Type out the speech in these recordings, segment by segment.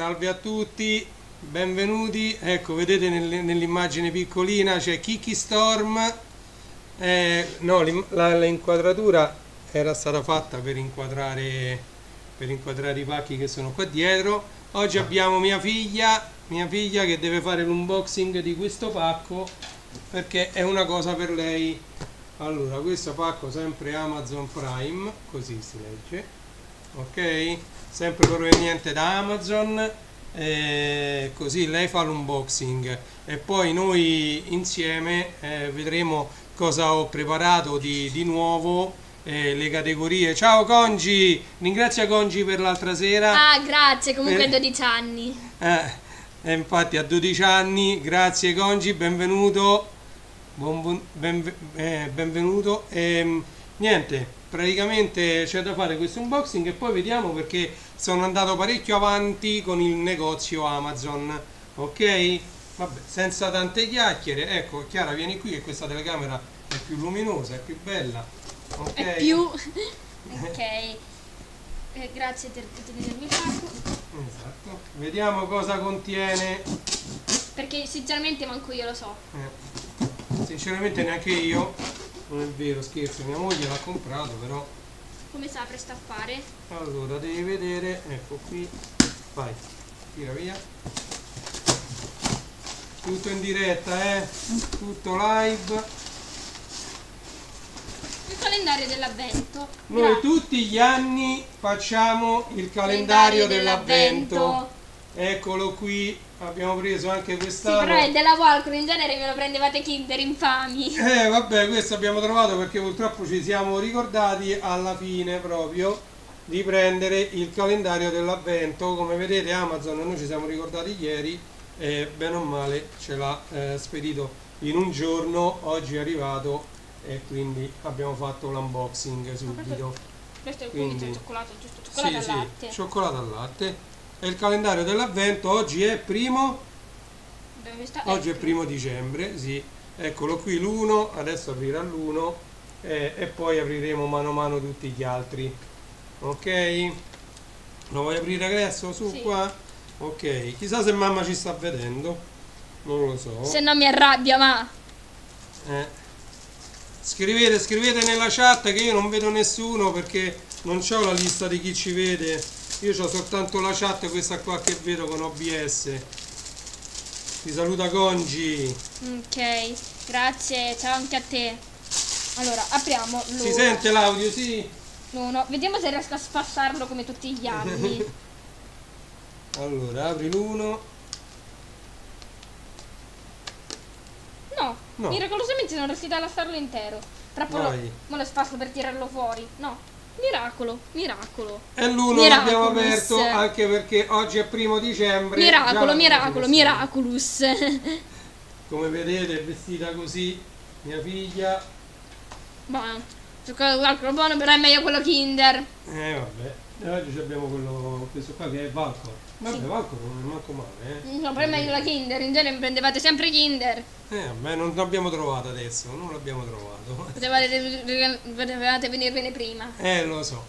Salve a tutti, benvenuti. Ecco, vedete nell'immagine piccolina c'è Kiki Storm. No, l'inquadratura era stata fatta per inquadrare i pacchi che sono qua dietro. Oggi abbiamo mia figlia che deve fare l'unboxing di questo pacco perché è una cosa per lei. Allora, questo pacco sempre Amazon Prime, così si legge, ok? Sempre proveniente da Amazon, così lei fa l'unboxing e poi noi insieme vedremo cosa ho preparato di nuovo, le categorie. Ciao Congi, ringrazia Congi per l'altra sera. Ah, grazie, comunque 12 anni. Infatti a 12 anni, grazie Congi, benvenuto. Benvenuto. Niente, praticamente c'è da fare questo unboxing e poi vediamo perché sono andato parecchio avanti con il negozio Amazon, ok? Vabbè, senza tante chiacchiere. Ecco, Chiara, vieni qui che questa telecamera è più luminosa, è più bella, ok? È più... ok. Grazie per tenermi il pacco. Esatto. Vediamo cosa contiene. Perché sinceramente manco io lo so. Sinceramente neanche io, non è vero, scherzo, mia moglie l'ha comprato, però Come sa presta a fare? allora devi vedere, ecco qui, vai, tira via, tutto in diretta, tutto live. Il calendario dell'avvento. Noi tutti gli anni facciamo il calendario dell'avvento, eccolo qui. Abbiamo preso anche Sì, quest'anno. però è della Walcon, in genere me lo prendevate Kinder infami. Vabbè, questo abbiamo trovato perché purtroppo ci siamo ricordati alla fine proprio di prendere il calendario dell'avvento. Come vedete Amazon, noi ci siamo ricordati ieri e bene o male ce l'ha spedito in un giorno, oggi è arrivato e quindi abbiamo fatto l'unboxing subito. Questo è il Quindi, quinto cioccolato, giusto? Cioccolato al latte. Sì, cioccolato al latte. E il calendario dell'avvento oggi è primo. Dove sta? Oggi è primo dicembre, sì, eccolo qui l'1, adesso aprirà l'1 e poi apriremo mano a mano tutti gli altri, ok? Lo vuoi aprire adesso su Sì. qua? Ok, chissà se mamma ci sta vedendo, non lo so. Se no mi arrabbia, ma... Scrivete nella chat che io non vedo nessuno perché non c'ho la lista di chi ci vede, io ho soltanto la chat questa qua che vedo con OBS. Ti saluta Congi. Ok, grazie, ciao anche a te. Allora, apriamo l'uno. Si sente l'audio, sì? L'uno. Vediamo se riesco a spassarlo come tutti gli anni. Allora, apri l'uno. No, No. miracolosamente sono riuscita a lasciarlo intero. Tra poco Vai. lo spasso per tirarlo fuori. No, miracolo, miracolo. E l'uno l'abbiamo aperto anche perché oggi è primo dicembre. Miracolo, Già miracolo, miraculous. come vedete è vestita così mia figlia. Buono. Cioccolato buono, però è meglio quello Kinder. Vabbè. E oggi abbiamo questo qua che è Valcor. Vabbè, Sì. Valcor non è manco male, No, però è meglio la Kinder. In genere prendevate sempre Kinder. Vabbè, non l'abbiamo trovato adesso, non l'abbiamo trovato. Potevate venirvene prima. Lo so.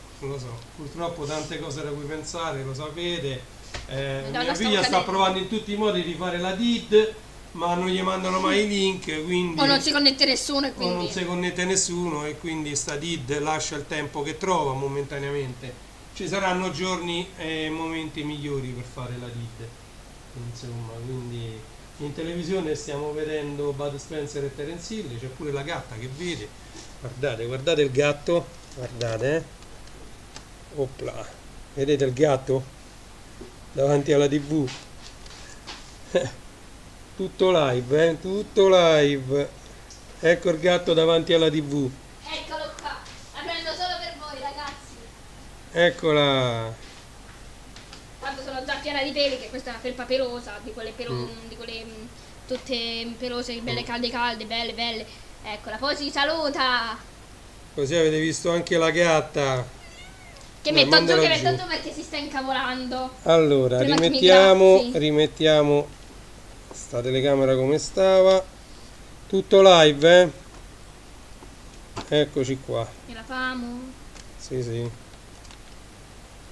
Purtroppo tante cose da cui pensare, lo sapete. Madonna, Mia sto figlia sta cadendo. provando in tutti i modi di fare la DID, ma non gli mandano mai i link, quindi O non si connette nessuno e o quindi... non si connette nessuno e quindi sta DID lascia il tempo che trova momentaneamente. Ci saranno giorni e momenti migliori per fare la DID. Insomma, quindi in televisione stiamo vedendo Bud Spencer e Terence Hill, c'è pure la gatta che vede. Guardate il gatto, guardate, Opla. Vedete il gatto? Davanti alla TV. Tutto live, tutto live. Ecco il gatto davanti alla TV. Eccolo qua, la prendo solo per voi ragazzi. Eccola. Quando sono già piena di peli, che questa è una felpa pelosa, di quelle tutte pelose, belle calde, belle. Eccola, poi si saluta. Così avete visto anche la gatta. Che Dai, metto giù, mandala che metto giù. giù perché si sta incavolando. Allora, Prima che mi rimettiamo graffi. sta telecamera come stava. Tutto live, Eccoci qua. Me la famo. Sì.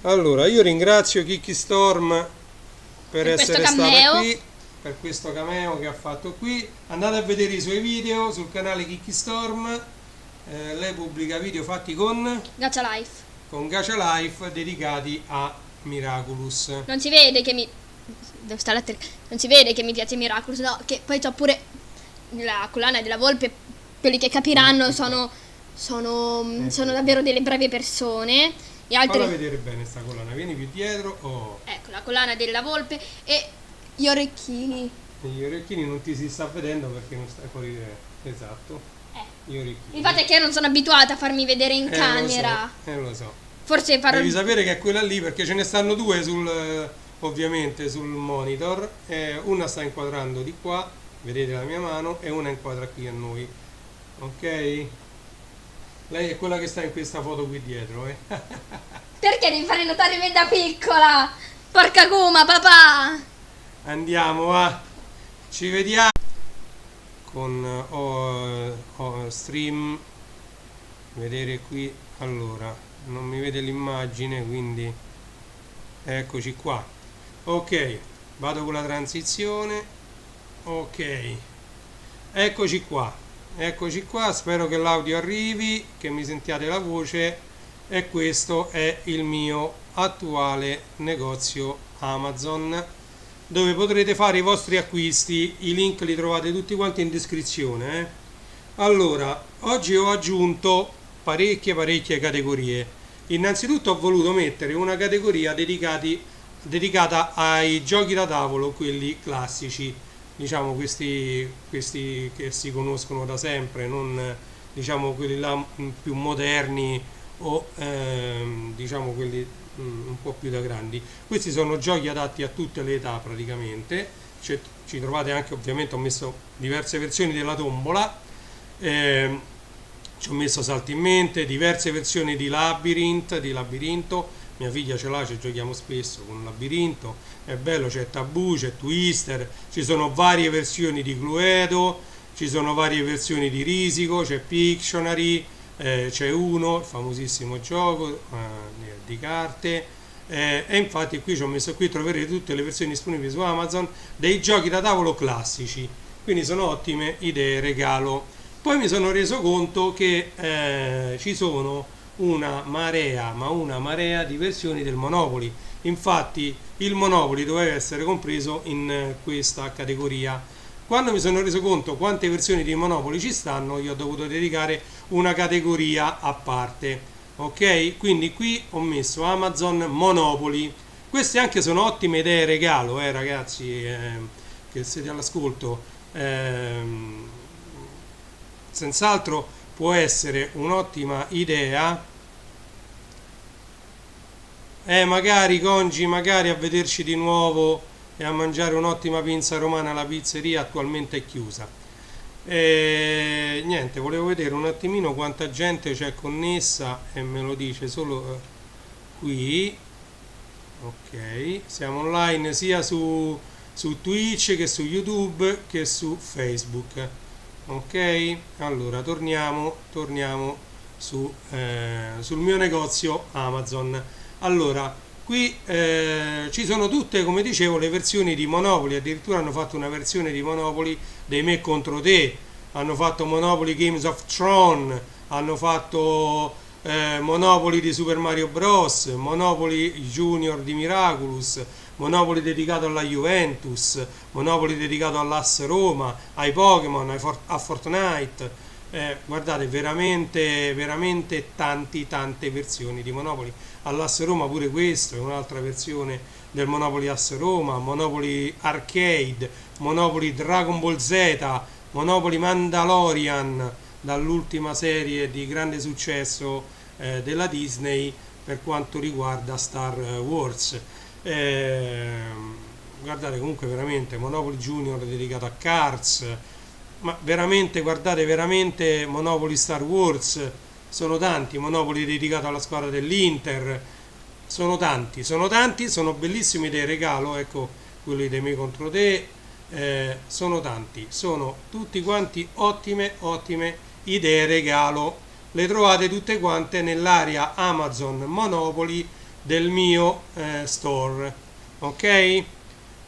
Allora, io ringrazio Kiki Storm per Per questo essere stata cameo. qui, per questo cameo che ha fatto qui. Andate a vedere i suoi video sul canale Kiki Storm. Lei pubblica video fatti Gacha Life. con Gacha Life dedicati a Miraculous. Non si vede che mi... Dove sta la non si vede che mi piace Miraculous, no, che poi c'ho pure la collana della volpe. Quelli che capiranno sono davvero delle brave persone. E altri... Falla vedere bene sta collana, vieni più dietro. Oh. Ecco, la collana della volpe e gli orecchini. Gli orecchini non ti si sta vedendo perché non stai fuori. Esatto, gli orecchini. Il fatto è che io non sono abituata a farmi vedere in camera. Lo so. Forse farò... Devi sapere che è quella lì perché ce ne stanno due ovviamente sul monitor. Una sta inquadrando di qua, vedete la mia mano, e una inquadra qui a noi. Ok? Lei è quella che sta in questa foto qui dietro, Perché devi fare notare me da piccola? Porca guma, papà! Andiamo, va. Ci vediamo con stream. Vedere qui. Allora, non mi vede l'immagine, quindi eccoci qua. Ok, vado con la transizione. Ok, eccoci qua. Eccoci qua, spero che l'audio arrivi, che mi sentiate la voce, e questo è il mio attuale negozio Amazon, dove potrete fare i vostri acquisti. I link li trovate tutti quanti in descrizione. Allora, oggi ho aggiunto parecchie categorie. Innanzitutto ho voluto mettere una categoria dedicata ai giochi da tavolo, quelli classici, diciamo questi che si conoscono da sempre, non diciamo quelli là più moderni o diciamo quelli un po' più da grandi. Questi sono giochi adatti a tutte le età praticamente. Ci trovate anche, ovviamente ho messo diverse versioni della tombola, ci ho messo salti in mente, diverse versioni di labirinto. Mia figlia ce l'ha, ci giochiamo spesso con un labirinto, è bello, c'è Tabù, c'è Twister, ci sono varie versioni di Cluedo, ci sono varie versioni di Risico, c'è Pictionary, c'è Uno, il famosissimo gioco di carte, e infatti qui ci ho messo, qui troverete tutte le versioni disponibili su Amazon dei giochi da tavolo classici, quindi sono ottime idee regalo. Poi mi sono reso conto che ci sono una marea di versioni del Monopoly. Infatti il Monopoly doveva essere compreso in questa categoria. Quando mi sono reso conto quante versioni di Monopoly ci stanno, io ho dovuto dedicare una categoria a parte. Ok? Quindi qui ho messo Amazon Monopoly. Queste anche sono ottime idee regalo, ragazzi, che siete all'ascolto. Senz'altro può essere un'ottima idea. Magari Congi, magari a vederci di nuovo e a mangiare un'ottima pizza romana. La pizzeria attualmente è chiusa. Niente, volevo vedere un attimino quanta gente c'è connessa e me lo dice solo qui. Ok, siamo online sia su Twitch che su YouTube che su Facebook. Ok, allora torniamo sul mio negozio Amazon. Allora, qui ci sono tutte, come dicevo, le versioni di Monopoly. Addirittura hanno fatto una versione di Monopoly dei Me contro te, hanno fatto Monopoly Games of Thrones, hanno fatto Monopoly di Super Mario Bros, Monopoly Junior di Miraculous, Monopoly dedicato alla Juventus, Monopoly dedicato all'Asse Roma, ai Pokémon, a Fortnite. Guardate, veramente tante versioni di Monopoly. All'Asse Roma pure questo è un'altra versione del Monopoly Asse Roma, Monopoly Arcade, Monopoly Dragon Ball Z, Monopoly Mandalorian, dall'ultima serie di grande successo della Disney per quanto riguarda Star Wars. Guardate, comunque veramente Monopoly Junior dedicato a Cars, ma veramente, guardate, veramente Monopoly Star Wars, sono tanti. Monopoly dedicato alla squadra dell'Inter, sono tanti, sono bellissime idee regalo, ecco quelli dei Me contro te, sono tanti, sono tutti quanti ottime idee regalo. Le trovate tutte quante nell'area Amazon Monopoly del mio store. Ok?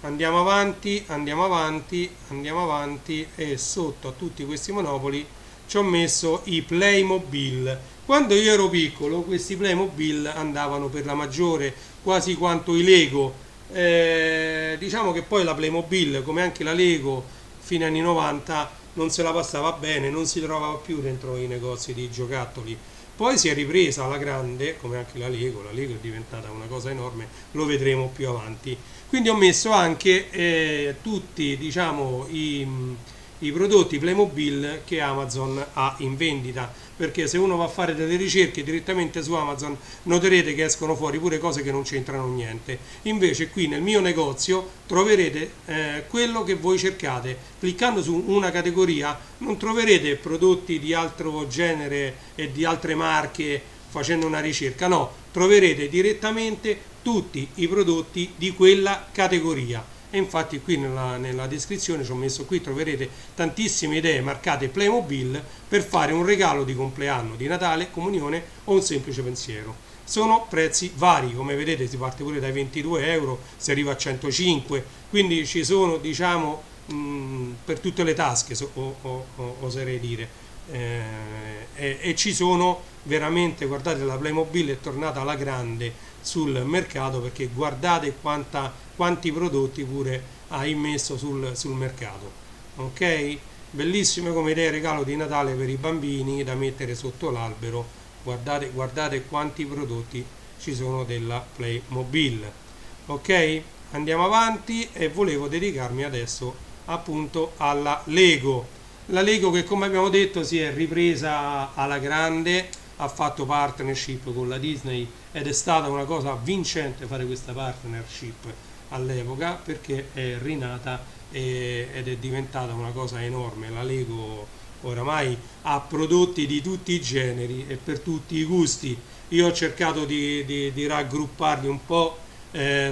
Andiamo avanti, andiamo avanti, andiamo avanti, e sotto a tutti questi monopoli ci ho messo i Playmobil. Quando io ero piccolo questi Playmobil andavano per la maggiore quasi quanto i Lego. Diciamo che poi la Playmobil, come anche la Lego, fino agli anni 90 non se la passava bene, non si trovava più dentro i negozi di giocattoli. Poi si è ripresa alla grande, come anche la Lego è diventata una cosa enorme, lo vedremo più avanti. Quindi ho messo anche tutti, diciamo, i prodotti Playmobil che Amazon ha in vendita, perché se uno va a fare delle ricerche direttamente su Amazon noterete che escono fuori pure cose che non c'entrano niente. Invece qui nel mio negozio troverete quello che voi cercate. Cliccando su una categoria non troverete prodotti di altro genere e di altre marche facendo una ricerca, no, troverete direttamente tutti i prodotti di quella categoria. E infatti qui nella descrizione ci ho messo, qui troverete tantissime idee marcate Playmobil per fare un regalo di compleanno, di Natale, comunione o un semplice pensiero. Sono prezzi vari, come vedete si parte pure dai 22 euro, si arriva a 105, quindi ci sono, diciamo, per tutte le tasche, oserei dire. E ci sono veramente, guardate, la Playmobil è tornata alla grande sul mercato, perché guardate quanti prodotti pure ha immesso sul mercato. Ok? Bellissime come idea regalo di Natale per i bambini da mettere sotto l'albero. Guardate quanti prodotti ci sono della Playmobil. Ok? Andiamo avanti, e volevo dedicarmi adesso appunto alla Lego. La Lego, che come abbiamo detto si è ripresa alla grande, ha fatto partnership con la Disney ed è stata una cosa vincente fare questa partnership all'epoca, perché è rinata ed è diventata una cosa enorme. La Lego oramai ha prodotti di tutti i generi e per tutti i gusti. Io ho cercato di raggrupparli un po'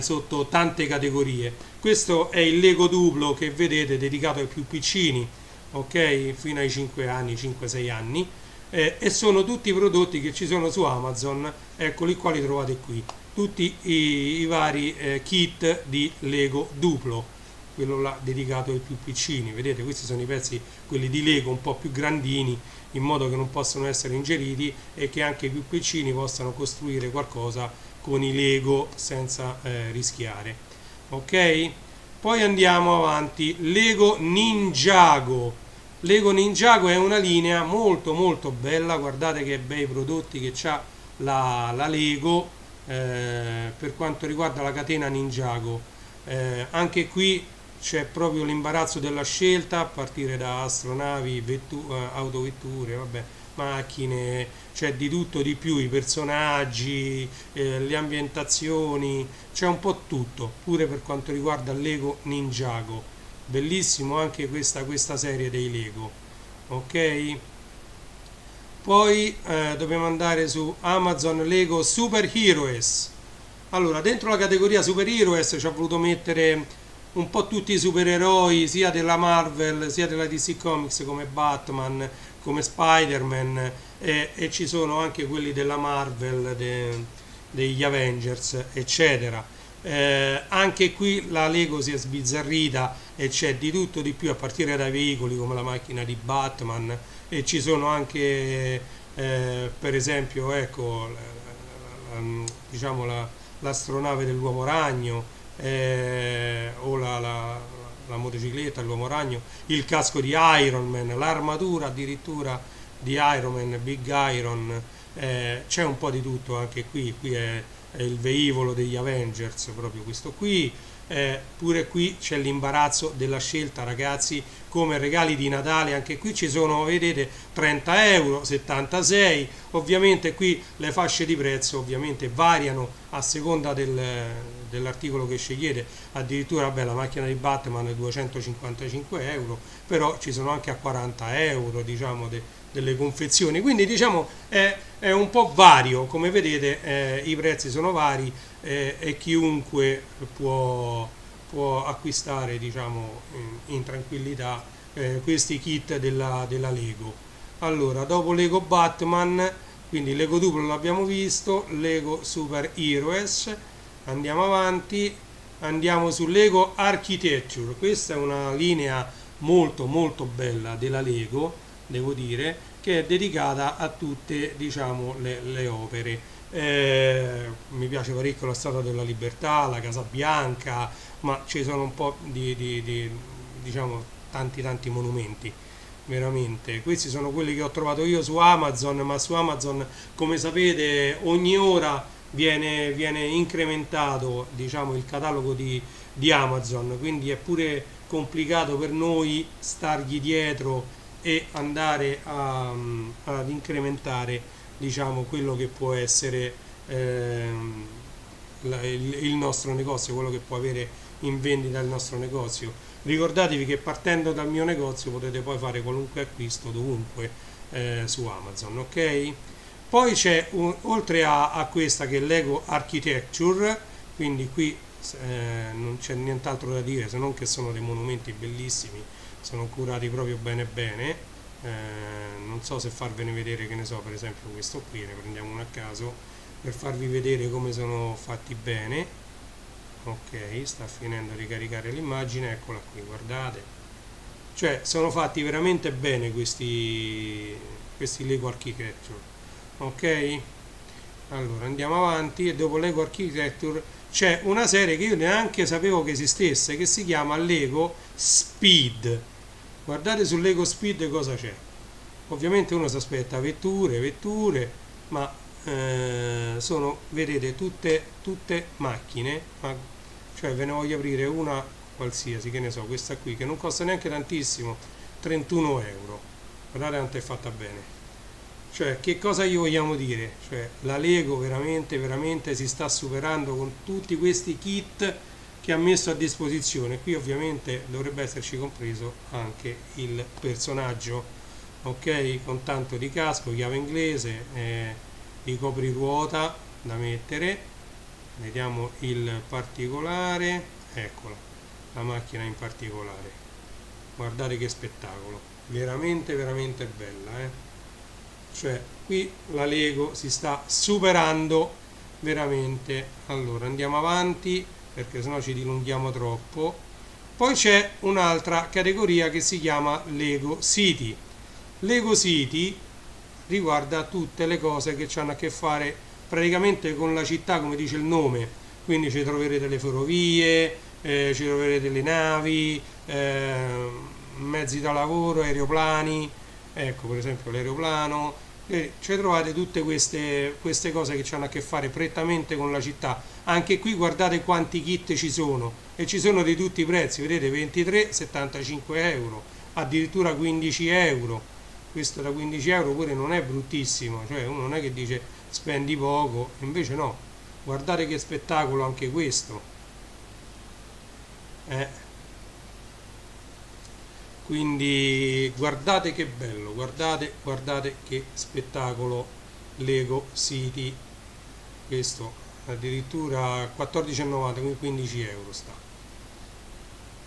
sotto tante categorie. Questo è il Lego Duplo che vedete, dedicato ai più piccini, ok, fino ai 5 anni, 5-6 anni, e sono tutti i prodotti che ci sono su Amazon, eccoli qua, li trovate qui, tutti i vari kit di Lego Duplo, quello là dedicato ai più piccini. Vedete, questi sono i pezzi, quelli di Lego un po' più grandini, in modo che non possano essere ingeriti e che anche i più piccini possano costruire qualcosa con i Lego senza rischiare. Ok? Poi andiamo avanti. Lego Ninjago. Lego Ninjago è una linea molto molto bella, guardate che bei prodotti che c'ha la Lego per quanto riguarda la catena Ninjago. Anche qui c'è proprio l'imbarazzo della scelta, a partire da astronavi, autovetture, vabbè, macchine, c'è di tutto di più, i personaggi, le ambientazioni, c'è un po' tutto, pure per quanto riguarda Lego Ninjago. Bellissimo anche questa serie dei Lego. Ok? Poi dobbiamo andare su Amazon Lego Super Heroes. Allora, dentro la categoria Super Heroes ci ho voluto mettere un po' tutti i supereroi, sia della Marvel sia della DC Comics, come Batman, come Spider-Man, e ci sono anche quelli della Marvel, degli Avengers, eccetera. Anche qui la Lego si è sbizzarrita e c'è di tutto di più, a partire dai veicoli come la macchina di Batman, e ci sono anche per esempio, ecco, diciamo l'astronave dell'uomo ragno, o la motocicletta dell'uomo ragno, il casco di Iron Man, l'armatura addirittura di Iron Man, Big Iron, c'è un po' di tutto anche qui. Qui è il velivolo degli Avengers, proprio questo qui. Pure qui c'è l'imbarazzo della scelta, ragazzi, come regali di Natale. Anche qui ci sono, vedete, 30 euro, 76. Ovviamente qui le fasce di prezzo ovviamente variano a seconda dell'articolo che scegliete. Addirittura, vabbè, la macchina di Batman è 255 euro, però ci sono anche a 40 euro, diciamo, delle confezioni. Quindi, diciamo, è un po' vario, come vedete, i prezzi sono vari, e chiunque può acquistare, diciamo, in tranquillità questi kit della Lego. Allora, dopo Lego Batman, quindi Lego Duplo l'abbiamo visto, Lego Super Heroes, andiamo avanti. andiamo su Lego Architecture. Questa è una linea molto molto bella della Lego, devo dire, che è dedicata a tutte, diciamo, le opere. Mi piace parecchio la Statua della Libertà, la Casa Bianca, ma ci sono un po' diciamo, tanti monumenti. Veramente, questi sono quelli che ho trovato io su Amazon, ma su Amazon, come sapete, ogni ora viene incrementato, diciamo, il catalogo di Amazon, quindi è pure complicato per noi stargli dietro e andare ad incrementare, diciamo, quello che può essere il nostro negozio, quello che può avere in vendita il nostro negozio. Ricordatevi che partendo dal mio negozio potete poi fare qualunque acquisto dovunque su Amazon, ok? Poi c'è oltre a questa che è Lego Architecture, quindi qui non c'è nient'altro da dire se non che sono dei monumenti bellissimi, sono curati proprio bene. Non so se farvene vedere, che ne so, per esempio questo qui, ne prendiamo uno a caso per farvi vedere come sono fatti bene. Ok, sta finendo di caricare l'immagine, eccola qui, guardate, cioè sono fatti veramente bene questi Lego Architecture, ok? Allora andiamo avanti, e dopo Lego Architecture c'è una serie che io neanche sapevo che esistesse, che si chiama Lego Speed. Guardate su Lego Speed cosa c'è. Ovviamente uno si aspetta vetture, ma sono, vedete, tutte macchine, cioè ve ne voglio aprire una qualsiasi, che ne so, questa qui che non costa neanche tantissimo, 31 euro. Guardate quanto è fatta bene. Cioè, che cosa gli vogliamo dire? Cioè, la Lego veramente si sta superando con tutti questi kit che ha messo a disposizione. Qui ovviamente dovrebbe esserci compreso anche il personaggio, ok? Con tanto di casco, chiave inglese, i copriruota da mettere. Vediamo il particolare, eccola, la macchina in particolare. Guardate che spettacolo, veramente bella, Cioè, qui la Lego si sta superando veramente. Allora, andiamo avanti perché sennò ci dilunghiamo troppo. Poi c'è un'altra categoria che si chiama Lego City. Lego City riguarda tutte le cose che hanno a che fare praticamente con la città, come dice il nome, quindi ci troverete le ferrovie, ci troverete le navi, mezzi da lavoro, aeroplani, ecco per esempio l'aeroplano, ci trovate tutte queste cose che hanno a che fare prettamente con la città. Anche qui guardate quanti kit ci sono, e ci sono di tutti i prezzi, vedete, 23, 75 euro, addirittura 15 euro. Questo da 15 euro pure non è bruttissimo, cioè uno non è che dice spendi poco, invece no, guardate che spettacolo anche questo. Quindi guardate che bello, guardate che spettacolo Lego City. Questo addirittura 14,90, quindi 15 euro sta.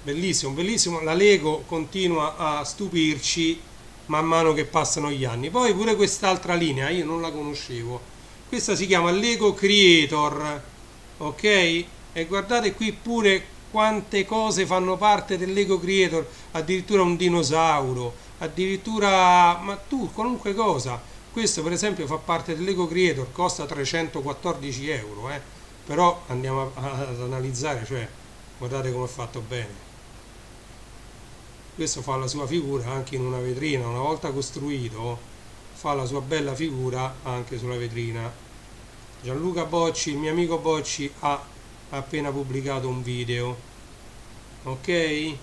Bellissimo, la Lego continua a stupirci man mano che passano gli anni. Poi pure quest'altra linea io non la conoscevo, questa si chiama Lego Creator, ok? E guardate qui pure quante cose fanno parte del Lego Creator, addirittura un dinosauro, addirittura, ma tu, qualunque cosa. Questo per esempio fa parte del Lego Creator, costa 314 euro, però andiamo ad analizzare, cioè guardate come è fatto bene. Questo fa la sua figura anche in una vetrina, una volta costruito fa la sua bella figura anche sulla vetrina. Gianluca Bocci, il mio amico Bocci, ha appena pubblicato un video, ok?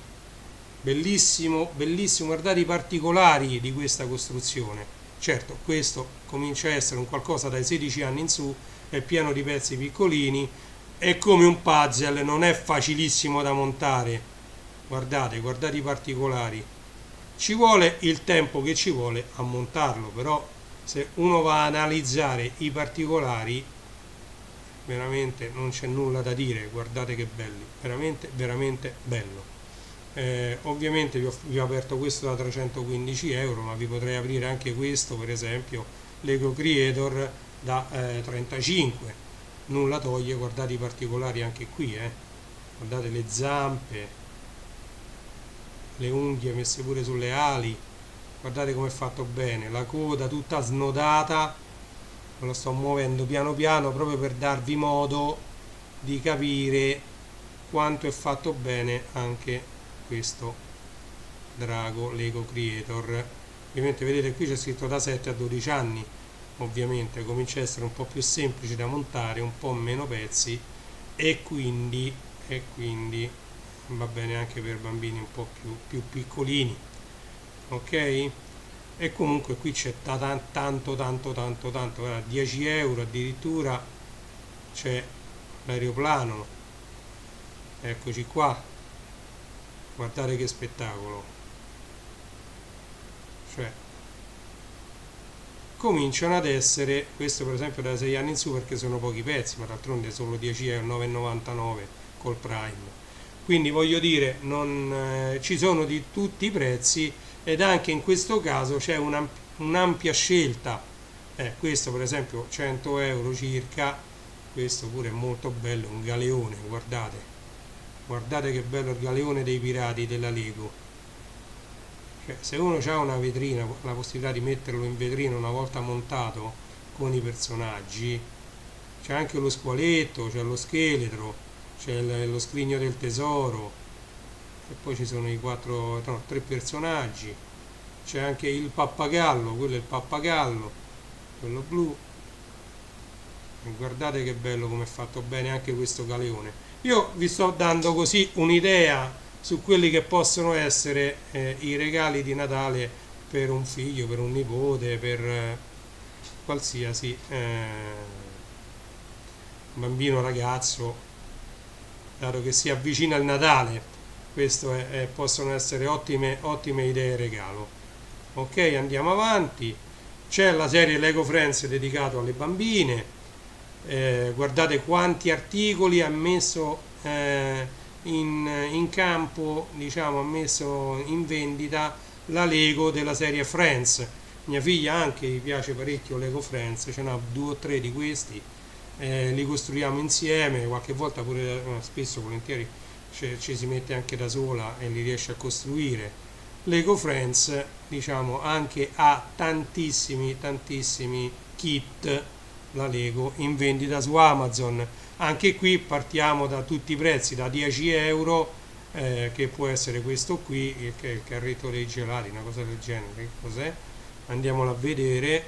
Bellissimo, guardate i particolari di questa costruzione. Certo, questo comincia a essere un qualcosa dai 16 anni in su, è pieno di pezzi piccolini, è come un puzzle, non è facilissimo da montare. Guardate i particolari, ci vuole il tempo che ci vuole a montarlo, però se uno va a analizzare i particolari veramente non c'è nulla da dire. Guardate che belli, veramente bello. Ovviamente vi ho aperto questo da 315 euro, ma vi potrei aprire anche questo, per esempio Lego Creator, da 35. Nulla toglie, guardate i particolari anche qui, guardate le zampe, le unghie messe pure sulle ali, guardate come è fatto bene, la coda tutta snodata, lo sto muovendo piano piano proprio per darvi modo di capire quanto è fatto bene anche questo drago Lego Creator. Ovviamente vedete qui c'è scritto da 7 a 12 anni, ovviamente comincia a essere un po' più semplice da montare, un po' meno pezzi e quindi va bene anche per bambini un po' più piccolini, ok? E comunque qui c'è tanto, guarda, 10 euro addirittura c'è l'aeroplano, eccoci qua, guardate che spettacolo, cioè cominciano ad essere, questo per esempio da 6 anni in su perché sono pochi pezzi, ma d'altronde solo 10 euro, 9,99 col Prime. Quindi voglio dire, ci sono di tutti i prezzi ed anche in questo caso c'è un'ampia scelta. Questo per esempio 100 euro circa, questo pure è molto bello, un galeone, guardate che bello il galeone dei pirati della Lego. Cioè, se uno ha una vetrina, la possibilità di metterlo in vetrina una volta montato con i personaggi, c'è anche lo squaletto, c'è lo scheletro, c'è lo scrigno del tesoro e poi ci sono i 3 personaggi, c'è anche il pappagallo, quello è il pappagallo, quello blu, e guardate che bello come è fatto bene anche questo galeone. Io vi sto dando così un'idea su quelli che possono essere i regali di Natale per un figlio, per un nipote, per qualsiasi bambino, ragazzo, dato che si avvicina il Natale. Questo possono essere ottime idee regalo. Ok, andiamo avanti. C'è la serie Lego Friends dedicato alle bambine, guardate quanti articoli ha messo in campo, diciamo, ha messo in vendita la Lego della serie Friends. Mia figlia anche gli piace parecchio Lego Friends, ce n'ha 2 o 3 di questi, li costruiamo insieme, qualche volta pure, spesso volentieri ci si mette anche da sola e li riesce a costruire. Lego Friends, diciamo, anche ha tantissimi kit, la Lego, in vendita su Amazon. Anche qui partiamo da tutti i prezzi, da 10 euro, che può essere questo qui, che è il carretto dei gelati, una cosa del genere. Che cos'è? Andiamolo a vedere.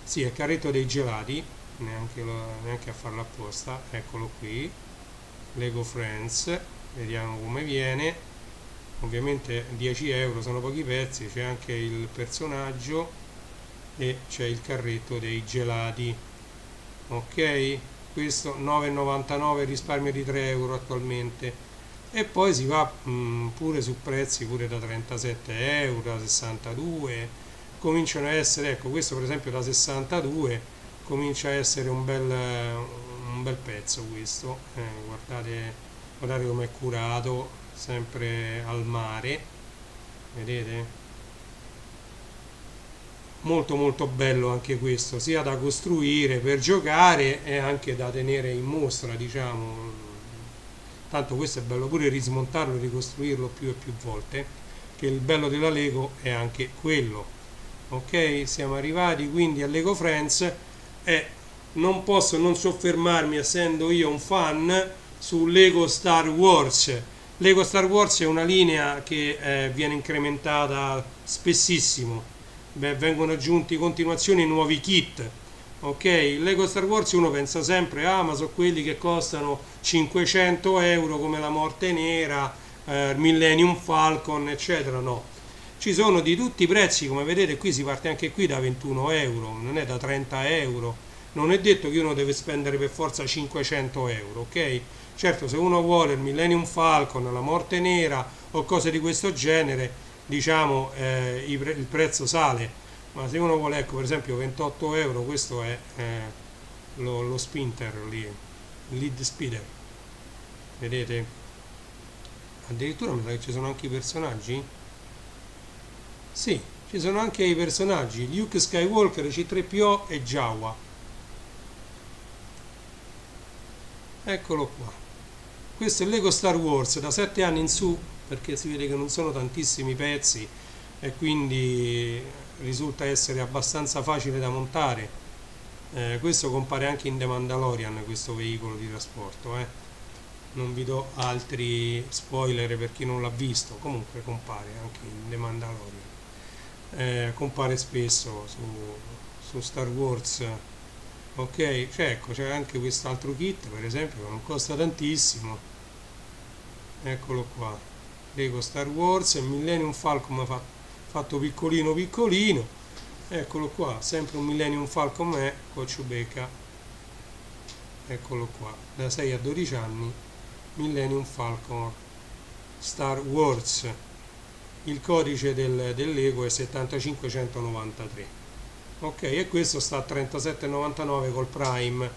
Sì, è il carretto dei gelati, neanche a farlo apposta, eccolo qui, Lego Friends, vediamo come viene. Ovviamente 10 euro, sono pochi pezzi, c'è anche il personaggio e c'è il carretto dei gelati, ok? Questo 9,99, risparmio di 3 euro attualmente, e poi si va pure su prezzi pure da 37 euro, da 62, cominciano a essere, ecco, questo per esempio da 62 comincia a essere un bel pezzo questo, guardate come è curato, sempre al mare, vedete? Molto bello anche questo, sia da costruire per giocare e anche da tenere in mostra, diciamo. Tanto questo è bello pure rismontarlo e ricostruirlo più e più volte, che il bello della Lego è anche quello. Ok, siamo arrivati quindi a Lego Friends e non posso non soffermarmi, essendo io un fan, su Lego Star Wars. Lego Star Wars è una linea che viene incrementata spessissimo. Vengono aggiunti continuazioni nuovi kit, ok? Lego Star Wars uno pensa sempre ma sono quelli che costano 500 euro come la Morte Nera, Millennium Falcon, eccetera. No, ci sono di tutti i prezzi, come vedete qui si parte anche qui da 21 euro, non è da 30 euro, non è detto che uno deve spendere per forza 500 euro, ok? Certo, se uno vuole il Millennium Falcon, la Morte Nera o cose di questo genere, diciamo, il prezzo sale, ma se uno vuole, ecco, per esempio 28 euro, questo è lo spinter lì, lead speeder, vedete? Addirittura mi sa che ci sono anche i personaggi? Sì, ci sono anche i personaggi, Luke Skywalker, C3PO e Jawa, eccolo qua. questo è Lego Star Wars da 7 anni in su, perché si vede che non sono tantissimi pezzi e quindi risulta essere abbastanza facile da montare. Questo compare anche in The Mandalorian, questo veicolo di trasporto, non vi do altri spoiler per chi non l'ha visto, comunque compare anche in The Mandalorian, compare spesso su Star Wars. Ok, ecco, c'è anche quest'altro kit per esempio che non costa tantissimo, eccolo qua, Lego Star Wars, il Millennium Falcon fatto piccolino piccolino, eccolo qua, sempre un Millennium Falcon con Chewbacca, eccolo qua, da 6 a 12 anni, Millennium Falcon Star Wars, il codice del Lego è 75193. Ok, e questo sta a 37,99 col Prime,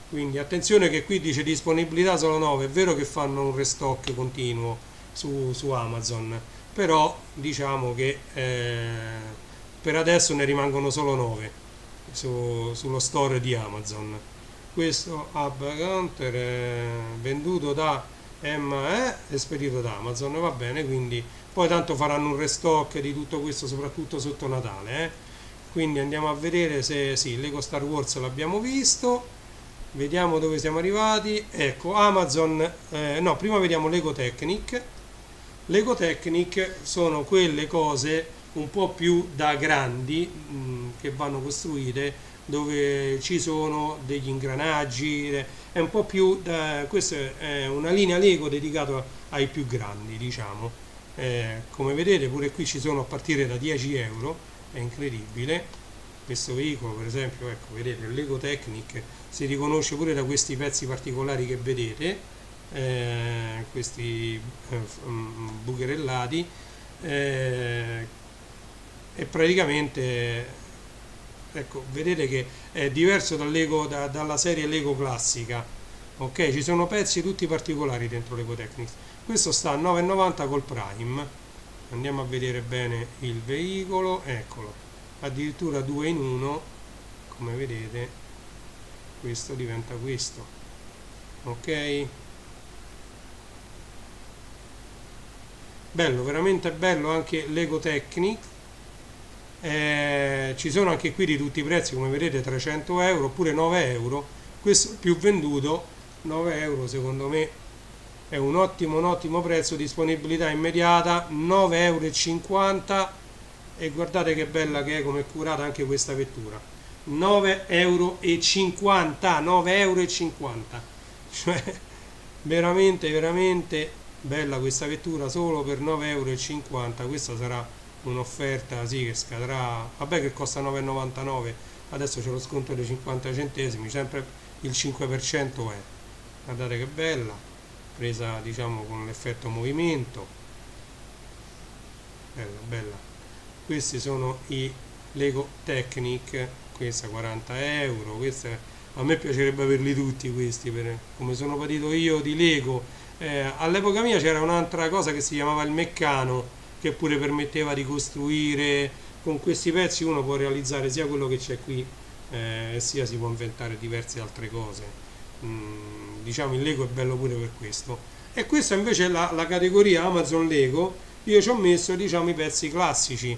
quindi attenzione che qui dice disponibilità solo 9, è vero che fanno un restock continuo su Amazon, però diciamo che per adesso ne rimangono solo 9 sullo store di Amazon. Questo Hub Counter è venduto da ME e spedito da Amazon, va bene, quindi poi tanto faranno un restock di tutto questo soprattutto sotto Natale, quindi andiamo a vedere se sì, Lego Star Wars l'abbiamo visto, vediamo dove siamo arrivati. Ecco, Amazon, no, prima vediamo Lego Technic. Lego Technic sono quelle cose un po' più da grandi che vanno costruite, dove ci sono degli ingranaggi, è un po' più questa è una linea Lego dedicata ai più grandi, diciamo. Come vedete pure qui ci sono a partire da 10 euro, è incredibile. Questo veicolo per esempio, ecco, vedete, il Lego Technic si riconosce pure da questi pezzi particolari che vedete, questi bucherellati, e praticamente ecco, vedete che è diverso dalla serie Lego classica. Ok, ci sono pezzi tutti particolari dentro Lego Technic. Questo sta a 9,90 col Prime. Andiamo a vedere bene il veicolo, eccolo, addirittura 2 in 1, come vedete questo diventa questo, ok, bello, veramente bello anche Lego Technic. Ci sono anche qui di tutti i prezzi, come vedete 300 euro oppure 9 euro, questo è il più venduto, 9 euro secondo me è un ottimo prezzo, disponibilità immediata, 9,50 euro, e guardate che bella che è, come è curata anche questa vettura, 9,50 euro, cioè veramente bella questa vettura solo per 9,50 euro. Questa sarà un'offerta, sì, che scadrà, vabbè, che costa 9,99, adesso c'è lo sconto dei 50 centesimi, sempre il 5% è, guardate che bella, presa diciamo con l'effetto movimento, bella. Questi sono i Lego Technic, questa 40 euro, a me piacerebbe averli tutti questi, come sono patito io di Lego. All'epoca mia c'era un'altra cosa che si chiamava il Meccano, che pure permetteva di costruire con questi pezzi, uno può realizzare sia quello che c'è qui, sia si può inventare diverse altre cose. Diciamo il Lego è bello pure per questo. E questa invece è la categoria Amazon Lego. Io ci ho messo, diciamo, i pezzi classici,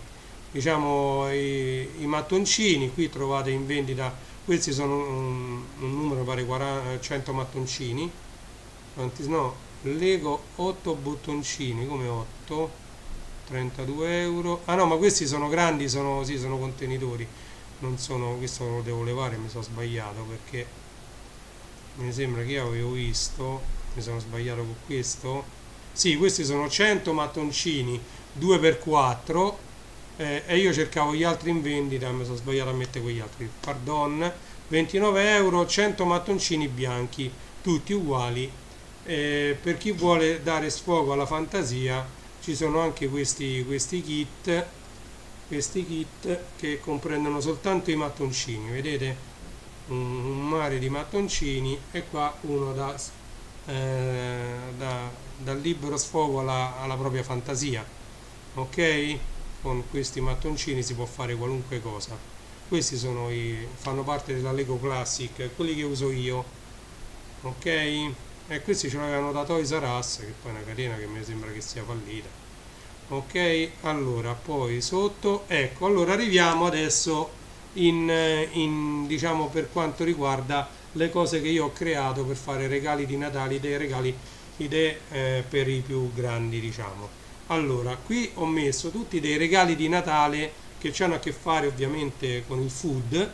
diciamo i mattoncini. Qui trovate in vendita, questi sono un numero, pare 100 mattoncini, quanti no? Lego 8 bottoncini, come 8, 32 euro. Ah no, ma questi sono grandi, sono contenitori, non sono, questo lo devo levare, mi sono sbagliato, perché mi sembra che io avevo visto, mi sono sbagliato con questo, sì, questi sono 100 mattoncini 2x4, e io cercavo gli altri in vendita, mi sono sbagliato a mettere quegli altri, pardon, 29 euro, 100 mattoncini bianchi, tutti uguali. Per chi vuole dare sfogo alla fantasia ci sono anche questi kit che comprendono soltanto i mattoncini, vedete? Un mare di mattoncini, e qua uno dal libero sfogo alla propria fantasia, ok? Con questi mattoncini si può fare qualunque cosa. Questi fanno parte della Lego Classic, quelli che uso io, ok? e questi ce l'avevano da Toys R Us, che poi è una catena che mi sembra che sia fallita. Ok, allora poi sotto, ecco, allora arriviamo adesso diciamo, per quanto riguarda le cose che io ho creato per fare regali di Natale, idee per i più grandi, diciamo. Allora, qui ho messo tutti dei regali di Natale che hanno a che fare ovviamente con il food,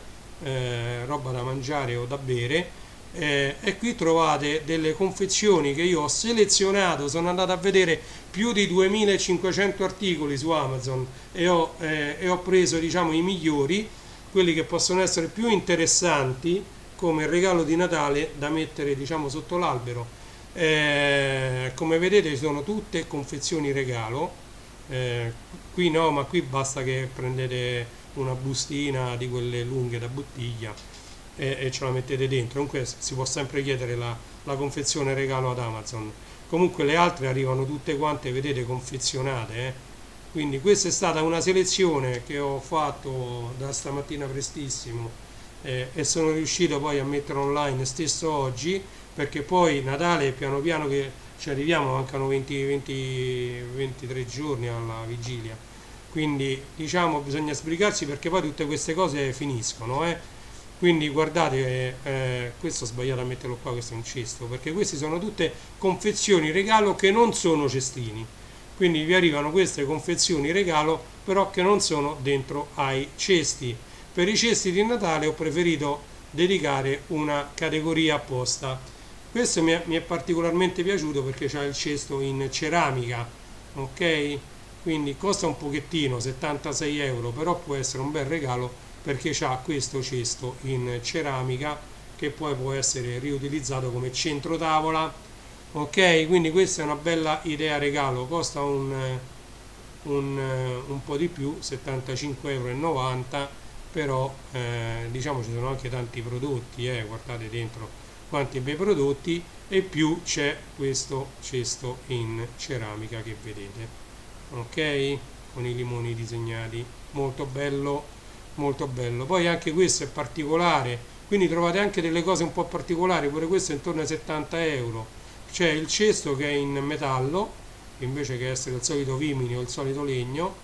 roba da mangiare o da bere, e qui trovate delle confezioni che io ho selezionato, sono andato a vedere più di 2500 articoli su Amazon e ho preso, diciamo, i migliori, quelli che possono essere più interessanti come regalo di Natale da mettere, diciamo, sotto l'albero. Come vedete ci sono tutte confezioni regalo. Qui no, ma qui basta che prendete una bustina di quelle lunghe da bottiglia e ce la mettete dentro. Comunque si può sempre chiedere la confezione regalo ad Amazon. Comunque le altre arrivano tutte quante, vedete, confezionate. Quindi questa è stata una selezione che ho fatto da stamattina prestissimo, e sono riuscito poi a mettere online stesso oggi, perché poi Natale piano piano che ci arriviamo, mancano 23 giorni alla vigilia, quindi diciamo bisogna sbrigarsi perché poi tutte queste cose finiscono. Quindi guardate, questo ho sbagliato a metterlo qua, questo è un cesto, perché queste sono tutte confezioni regalo che non sono cestini, quindi vi arrivano queste confezioni regalo però che non sono dentro ai cesti. Per i cesti di Natale ho preferito dedicare una categoria apposta. Questo mi è particolarmente piaciuto perché c'ha il cesto in ceramica, ok? Quindi costa un pochettino, 76 euro, però può essere un bel regalo perché c'ha questo cesto in ceramica che poi può essere riutilizzato come centro tavola. Ok, quindi questa è una bella idea regalo, costa un po' di più, 75,90 euro, però diciamo ci sono anche tanti prodotti, guardate dentro quanti bei prodotti, e più c'è questo cesto in ceramica che vedete, ok, con i limoni disegnati, molto bello, molto bello. Poi anche questo è particolare, quindi trovate anche delle cose un po' particolari, pure questo è intorno ai 70 euro. C'è il cesto che è in metallo, invece che essere il solito vimini o il solito legno,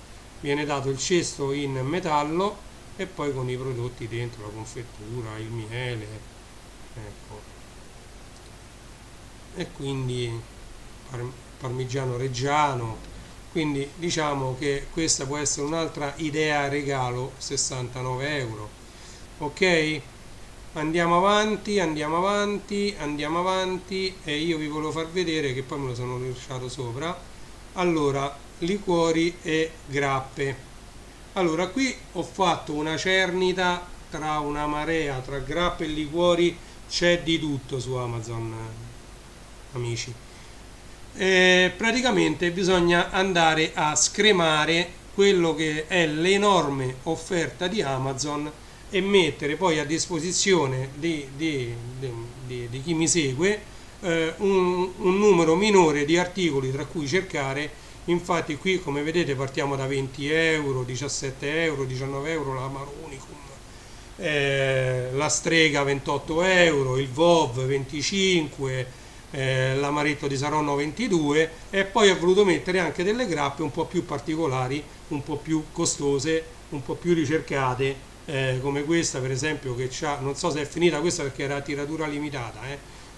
viene dato il cesto in metallo e poi con i prodotti dentro, la confettura, il miele, ecco. E quindi parmigiano reggiano, quindi diciamo che questa può essere un'altra idea regalo, 69 euro. Ok, andiamo avanti, andiamo avanti, andiamo avanti, e io vi volevo far vedere, che poi me lo sono lasciato sopra. Allora, liquori e grappe. Allora, qui ho fatto una cernita tra una marea, tra grappe e liquori, c'è di tutto su Amazon, amici. Praticamente bisogna andare a scremare quello che è l'enorme offerta di Amazon e mettere poi a disposizione di chi mi segue un numero minore di articoli tra cui cercare. Infatti qui, come vedete, partiamo da 20 euro, 17 euro, 19 euro la Maronicum, la strega 28 euro, il VOV 25, l'amaretto di Saronno 22, e poi ho voluto mettere anche delle grappe un po' più particolari, un po' più costose, un po' più ricercate, come questa per esempio, che c'ha, non so se è finita questa perché era a tiratura limitata,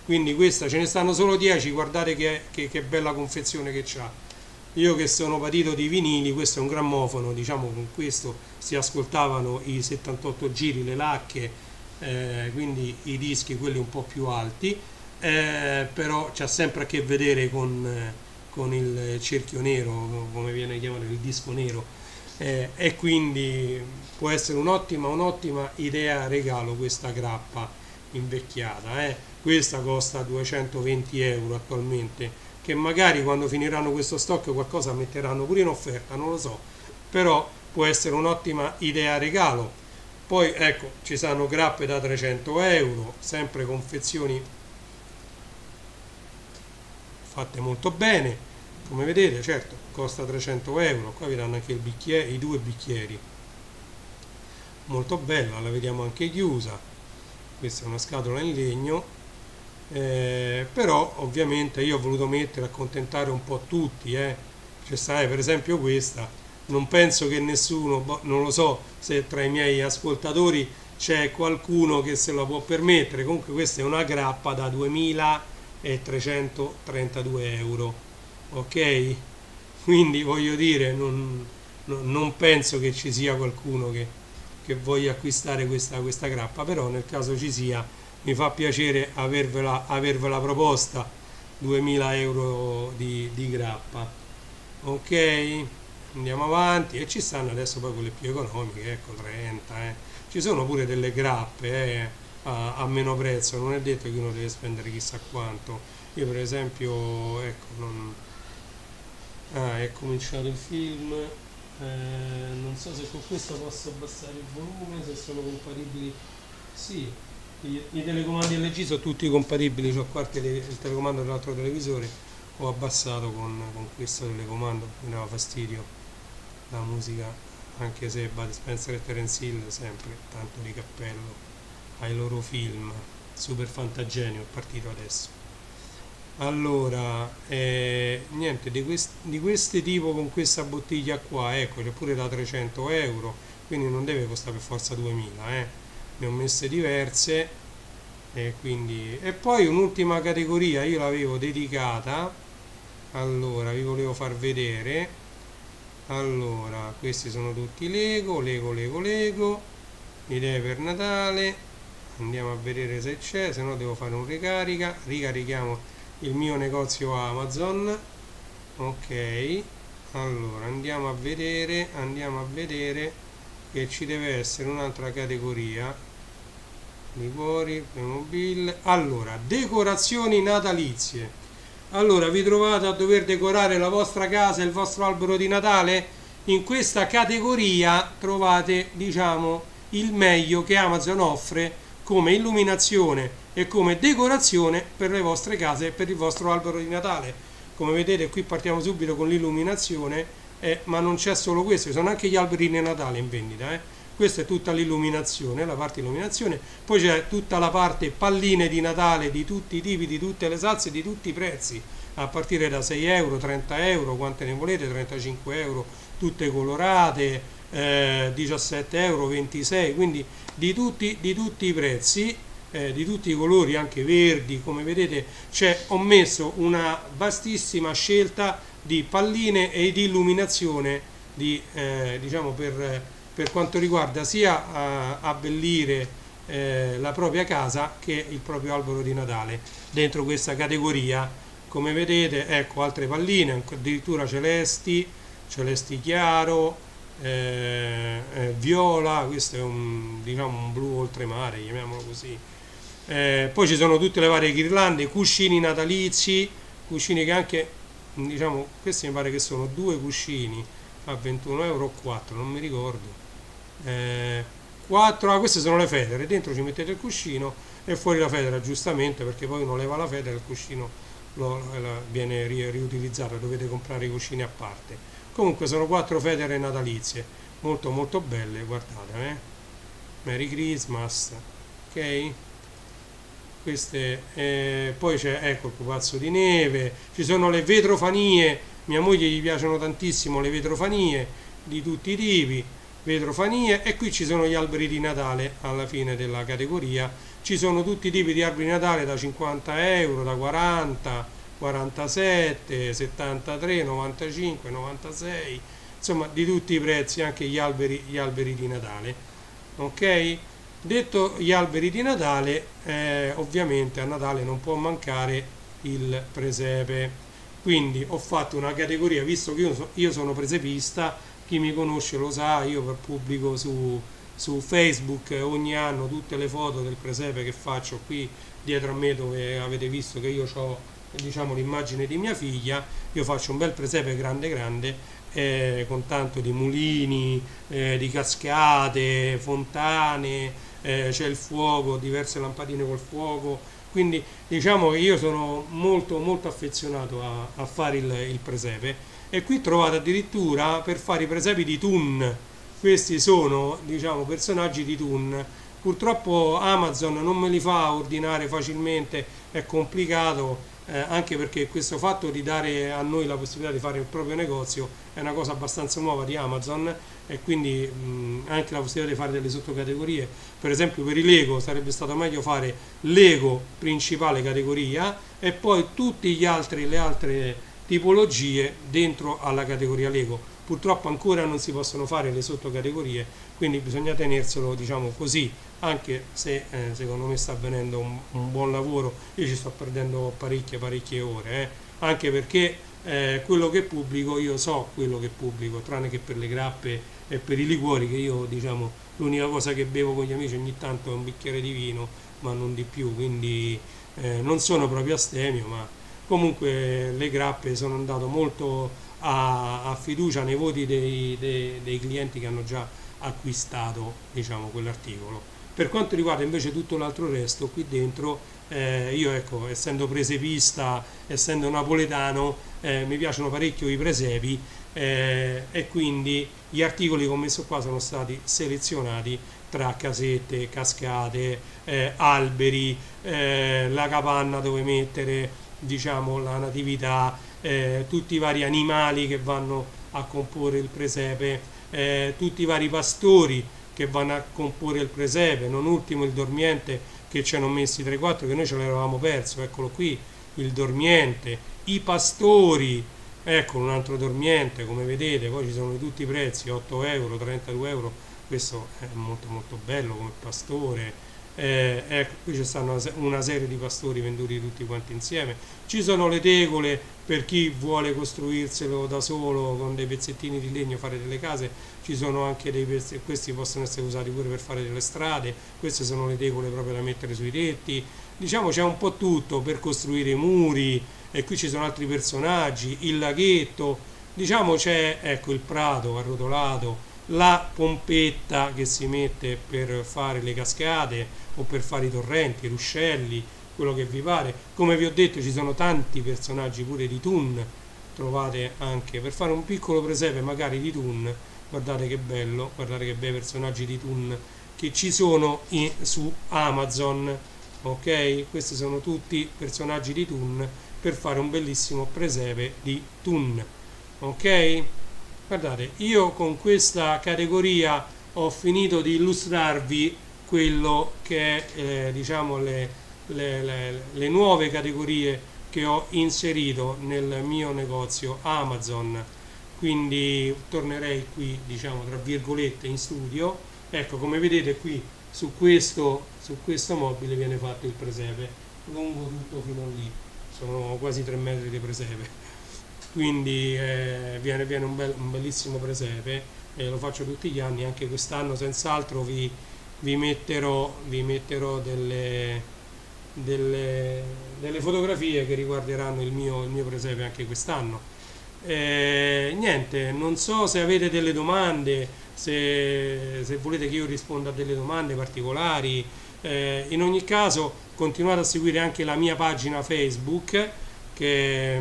quindi questa ce ne stanno solo 10, guardate che bella confezione che c'ha. Io che sono patito di vinili, questo è un grammofono, diciamo, con questo si ascoltavano i 78 giri, le lacche, quindi i dischi quelli un po' più alti, però c'ha sempre a che vedere con il cerchio nero, come viene chiamato, il disco nero, e quindi può essere un'ottima idea regalo questa grappa invecchiata. Questa costa 220 euro attualmente, che magari quando finiranno questo stock qualcosa metteranno pure in offerta, non lo so, però può essere un'ottima idea regalo. Poi ecco, ci sono grappe da 300 euro, sempre confezioni fatte molto bene, come vedete, certo costa 300 euro. Qua vi danno anche il bicchiere, i due bicchieri, molto bella, la vediamo anche chiusa. Questa è una scatola in legno, Però ovviamente io ho voluto mettere, accontentare un po' tutti, cioè sai, per esempio questa, non penso che nessuno, non lo so se tra i miei ascoltatori c'è qualcuno che se la può permettere. Comunque questa è una grappa da 2332 euro, ok? Quindi voglio dire, non penso che ci sia qualcuno che voglia acquistare questa grappa, però nel caso ci sia, mi fa piacere avervela proposta, 2000 euro di grappa. Ok, andiamo avanti e ci stanno adesso poi quelle più economiche, ecco 30, Ci sono pure delle grappe a meno prezzo, non è detto che uno deve spendere chissà quanto. Io per esempio, ecco, è cominciato il film, non so se con questo posso abbassare il volume, se sono compatibili. Sì, i telecomandi LG sono tutti compatibili, c'ho qua il telecomando dell'altro televisore, ho abbassato con questo telecomando, mi dava fastidio la musica, anche se Bud Spencer e Terence Hill sempre tanto di cappello ai loro film, super fantagenio, è partito adesso. Allora, niente, di queste tipo con questa bottiglia qua, ecco, c'è pure da 300 euro, quindi non deve costare per forza 2000, Ne ho messe diverse, e poi un'ultima categoria, io l'avevo dedicata, allora, vi volevo far vedere, allora, questi sono tutti Lego, idee per Natale, andiamo a vedere se c'è, se no devo fare un ricarichiamo il mio negozio Amazon. Ok, allora andiamo a vedere che ci deve essere un'altra categoria, liquori, Playmobil. Allora, decorazioni natalizie. Allora, vi trovate a dover decorare la vostra casa, il vostro albero di Natale? In questa categoria trovate, diciamo, il meglio che Amazon offre come illuminazione e come decorazione per le vostre case e per il vostro albero di Natale. Come vedete qui partiamo subito con l'illuminazione, ma non c'è solo questo, ci sono anche gli alberi di Natale in vendita. Questa è tutta l'illuminazione, la parte illuminazione, poi c'è tutta la parte palline di Natale di tutti i tipi, di tutte le salse, di tutti i prezzi, a partire da 6 euro, 30 euro, quante ne volete, 35 euro, tutte colorate, 17 euro, 26, quindi di tutti i prezzi, di tutti i colori, anche verdi, come vedete ho messo una vastissima scelta di palline e di illuminazione diciamo per quanto riguarda sia abbellire la propria casa che il proprio albero di Natale dentro questa categoria. Come vedete, ecco altre palline, addirittura celesti chiaro, viola, questo è diciamo un blu oltremare, chiamiamolo così. Poi ci sono tutte le varie ghirlande, cuscini natalizi, cuscini che anche, diciamo, questi mi pare che sono due cuscini a 21 euro o 4, non mi ricordo. 4, queste sono le federe, dentro ci mettete il cuscino e fuori la federa, giustamente, perché poi uno leva la federa e il cuscino viene riutilizzato, dovete comprare i cuscini a parte. Comunque sono 4 federe natalizie, molto molto belle, guardate, Merry Christmas, ok? Queste, poi c'è, ecco, il pupazzo di neve, ci sono le vetrofanie, mia moglie gli piacciono tantissimo le vetrofanie di tutti i tipi, vetrofanie, e qui ci sono gli alberi di Natale alla fine della categoria, ci sono tutti i tipi di alberi di Natale da 50 euro, da 40, 47, 73, 95, 96, insomma di tutti i prezzi, anche gli alberi di Natale, ok? Detto gli alberi di Natale, ovviamente a Natale non può mancare il presepe, quindi ho fatto una categoria, visto che io sono presepista, chi mi conosce lo sa, io pubblico su Facebook ogni anno tutte le foto del presepe che faccio qui dietro a me, dove avete visto che io ho, diciamo, l'immagine di mia figlia. Io faccio un bel presepe grande, con tanto di mulini, di cascate, fontane, c'è il fuoco, diverse lampadine col fuoco, quindi diciamo che io sono molto molto affezionato a fare il presepe, e qui trovate addirittura per fare i presepi di Toon. Questi sono, diciamo, personaggi di Toon, Purtroppo Amazon non me li fa ordinare facilmente, è complicato, anche perché questo fatto di dare a noi la possibilità di fare il proprio negozio è una cosa abbastanza nuova di Amazon, e quindi anche la possibilità di fare delle sottocategorie. Per esempio per i Lego sarebbe stato meglio fare Lego principale categoria e poi tutte le altre tipologie dentro alla categoria Lego. Purtroppo ancora non si possono fare le sottocategorie, quindi bisogna tenerselo, diciamo così, anche se secondo me sta avvenendo un buon lavoro. Io ci sto perdendo parecchie ore, anche perché quello che pubblico, io so quello che pubblico, tranne che per le grappe e per i liquori, che io, diciamo, l'unica cosa che bevo con gli amici ogni tanto è un bicchiere di vino, ma non di più, quindi non sono proprio astemio, ma comunque le grappe sono andato molto a fiducia nei voti dei clienti che hanno già acquistato, diciamo, quell'articolo. Per quanto riguarda invece tutto l'altro resto, qui dentro io, ecco, essendo presepista, essendo napoletano, mi piacciono parecchio i presepi, e quindi gli articoli che ho messo qua sono stati selezionati tra casette, cascate, alberi, la capanna dove mettere, diciamo, la natività, tutti i vari animali che vanno a comporre il presepe, tutti i vari pastori che vanno a comporre il presepe, non ultimo il dormiente, che ci hanno messi 3-4, che noi ce l'eravamo perso, eccolo qui, il dormiente, i pastori, ecco un altro dormiente, come vedete. Poi ci sono di tutti i prezzi, 8 euro, 32 euro, questo è molto molto bello come pastore. Ecco, qui ci stanno una serie di pastori venduti tutti quanti insieme. Ci sono le tegole per chi vuole costruirselo da solo con dei pezzettini di legno, fare delle case. Ci sono anche dei pezzi, questi possono essere usati pure per fare delle strade. Queste sono le tegole proprio da mettere sui tetti. Diciamo c'è un po' tutto per costruire i muri, e qui ci sono altri personaggi, il laghetto, diciamo c'è, ecco, il prato arrotolato, la pompetta che si mette per fare le cascate o per fare i torrenti, i ruscelli, quello che vi pare. Come vi ho detto, ci sono tanti personaggi pure di Toon, trovate anche per fare un piccolo presepe magari di Toon. Guardate che bello, guardate che bei personaggi di Toon che ci sono su Amazon. Ok, questi sono tutti personaggi di Toon per fare un bellissimo presepe di Toon. Ok, guardate, io con questa categoria ho finito di illustrarvi quello che è, diciamo, le nuove categorie che ho inserito nel mio negozio Amazon. Quindi tornerei qui, diciamo, tra virgolette, in studio. Ecco, come vedete qui su questo mobile viene fatto il presepe lungo tutto fino lì, sono quasi 3 metri di presepe, quindi viene un bellissimo presepe, lo faccio tutti gli anni. Anche quest'anno senz'altro vi metterò delle fotografie che riguarderanno il mio presepe anche quest'anno. Niente, non so se avete delle domande, se volete che io risponda a delle domande particolari. In ogni caso continuate a seguire anche la mia pagina Facebook, che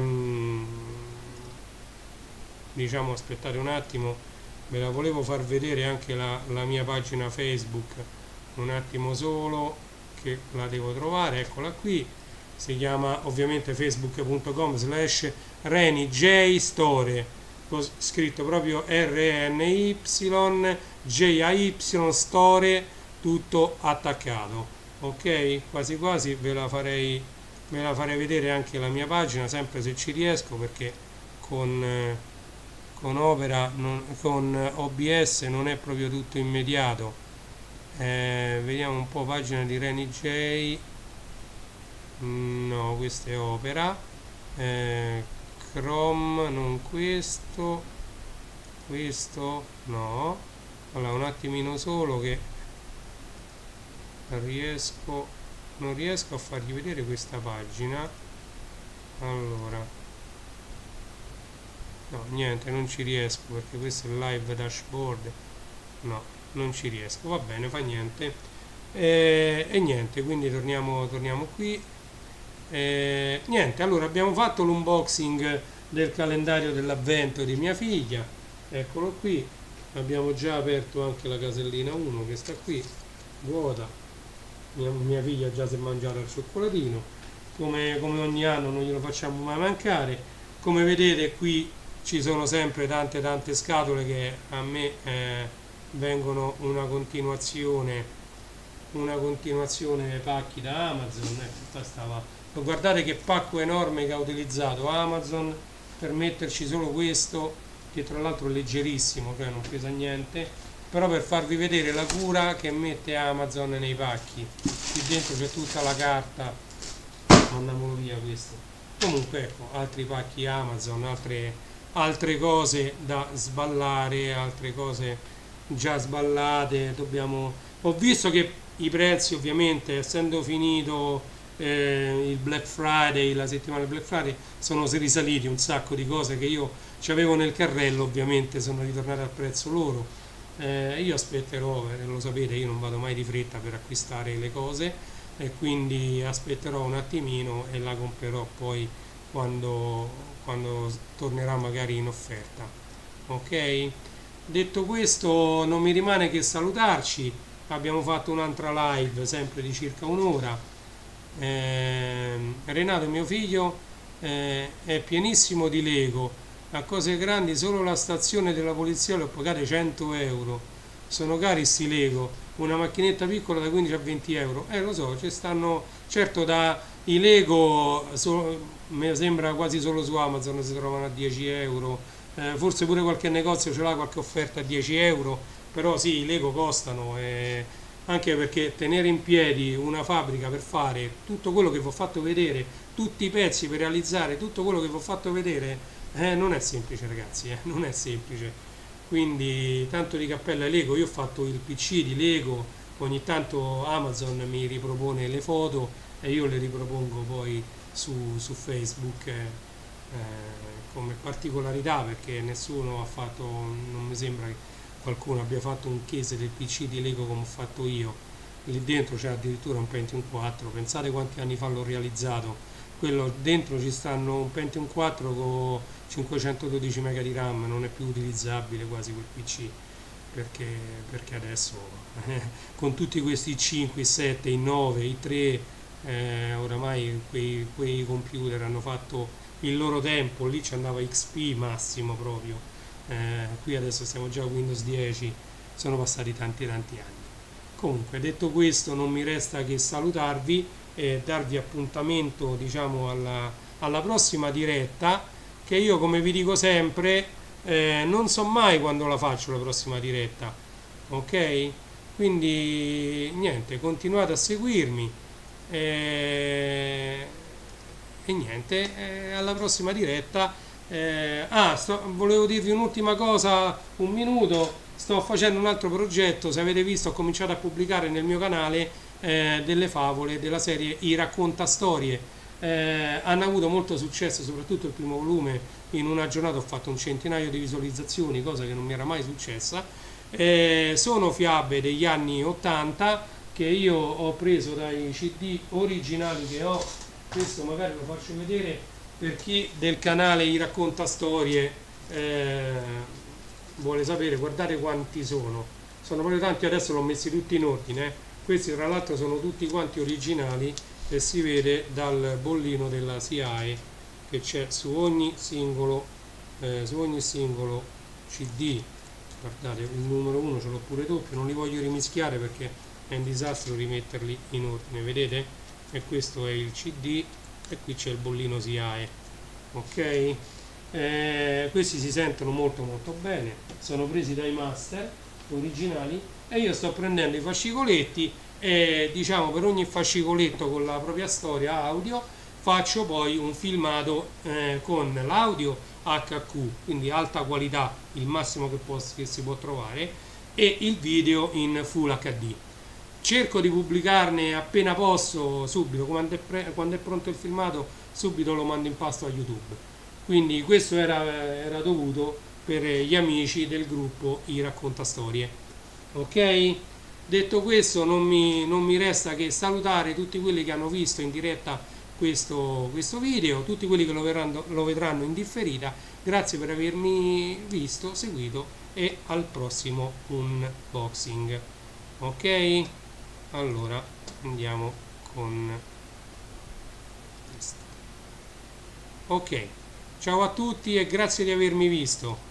diciamo, aspettate un attimo, ve la volevo far vedere anche la mia pagina Facebook, un attimo solo che la devo trovare, eccola qui. Si chiama ovviamente facebook.com/RenyJStore, scritto proprio RenyJay Store, tutto attaccato. Ok, quasi quasi ve la farei vedere anche la mia pagina, sempre se ci riesco, perché con Opera con OBS non è proprio tutto immediato. Vediamo un po', pagina di RenyJ. No, questa è Opera. Chrome, non questo no. Allora, un attimino solo che non riesco a fargli vedere questa pagina. Allora, no, niente, non ci riesco, perché questo è il live dashboard. No, non ci riesco, va bene, fa niente. E niente, quindi torniamo qui. Niente, allora abbiamo fatto l'unboxing del calendario dell'avvento di mia figlia, eccolo qui. Abbiamo già aperto anche la casellina 1 che sta qui, vuota. Mia figlia già si è mangiata il cioccolatino, come ogni anno non glielo facciamo mai mancare. Come vedete qui ci sono sempre tante scatole che a me vengono una continuazione pacchi da Amazon. Ecco, guardate che pacco enorme che ha utilizzato Amazon per metterci solo questo, che tra l'altro è leggerissimo, cioè non pesa niente, però per farvi vedere la cura che mette Amazon nei pacchi. Qui dentro c'è tutta la carta, mandiamolo via questo. Comunque ecco, altri pacchi Amazon, altre cose da sballare, altre cose già sballate. Ho visto che i prezzi, ovviamente, essendo finito il Black Friday, la settimana del Black Friday, sono risaliti un sacco di cose che io avevo nel carrello, ovviamente sono ritornate al prezzo loro. Io aspetterò, lo sapete, io non vado mai di fretta per acquistare le cose, e quindi aspetterò un attimino e la comprerò poi quando tornerà magari in offerta. Ok? Detto questo, non mi rimane che salutarci. Abbiamo fatto un'altra live sempre di circa un'ora. Renato, mio figlio, è pienissimo di Lego. A cose grandi solo la stazione della polizia le ho pagate 100 euro. Sono cari sti Lego. Una macchinetta piccola da 15 a 20 euro. Lo so, ci stanno. Certo, i Lego mi sembra quasi solo su Amazon si trovano a 10 euro. Forse pure qualche negozio ce l'ha qualche offerta a 10 euro. Però sì, i Lego costano. Anche perché tenere in piedi una fabbrica per fare tutto quello che vi ho fatto vedere, tutti i pezzi per realizzare tutto quello che vi ho fatto vedere, non è semplice, ragazzi, non è semplice. Quindi tanto di cappello ai Lego. Io ho fatto il PC di Lego, ogni tanto Amazon mi ripropone le foto e io le ripropongo poi su Facebook, come particolarità, perché nessuno ha fatto, non mi sembra che qualcuno abbia fatto un case del PC di Lego come ho fatto io. Lì dentro c'è addirittura un Pentium 4, pensate quanti anni fa l'ho realizzato. Quello dentro ci stanno un Pentium 4 con 512 MB di RAM, non è più utilizzabile quasi quel PC, perché adesso con tutti questi 5, i 7, i 9, i 3, oramai quei computer hanno fatto il loro tempo. Lì ci andava XP massimo proprio, qui adesso siamo già a Windows 10, sono passati tanti anni. Comunque, detto questo, non mi resta che salutarvi e darvi appuntamento, diciamo, alla prossima diretta, che io, come vi dico sempre, non so mai quando la faccio la prossima diretta, ok? Quindi niente, continuate a seguirmi e niente, alla prossima diretta. Volevo dirvi un'ultima cosa, un minuto. Sto facendo un altro progetto, se avete visto ho cominciato a pubblicare nel mio canale delle favole della serie I raccontastorie. Hanno avuto molto successo, soprattutto il primo volume. In una giornata ho fatto un centinaio di visualizzazioni, cosa che non mi era mai successa. Sono fiabe degli anni 80 che io ho preso dai CD originali che ho. Questo magari lo faccio vedere per chi del canale I raccontastorie vuole sapere. Guardate quanti sono proprio tanti. Adesso l'ho messi tutti in ordine. Questi tra l'altro sono tutti quanti originali e si vede dal bollino della SIAE che c'è su ogni singolo CD. Guardate, il numero 1 ce l'ho pure doppio, non li voglio rimischiare perché è un disastro rimetterli in ordine, vedete? E questo è il CD e qui c'è il bollino SIAE, ok? Questi si sentono molto bene, sono presi dai master originali e io sto prendendo i fascicoletti e, diciamo, per ogni fascicoletto con la propria storia audio faccio poi un filmato con l'audio HQ, quindi alta qualità, il massimo che si può trovare, e il video in Full HD. Cerco di pubblicarne appena posso, subito, quando è pronto il filmato, subito lo mando in pasto a YouTube. Quindi questo era dovuto per gli amici del gruppo I raccontastorie. Ok? Detto questo, non mi resta che salutare tutti quelli che hanno visto in diretta questo video, tutti quelli che lo vedranno in differita. Grazie per avermi visto, seguito, e al prossimo unboxing. Ok? allora andiamo con questo. Ok, ciao a tutti e grazie di avermi visto.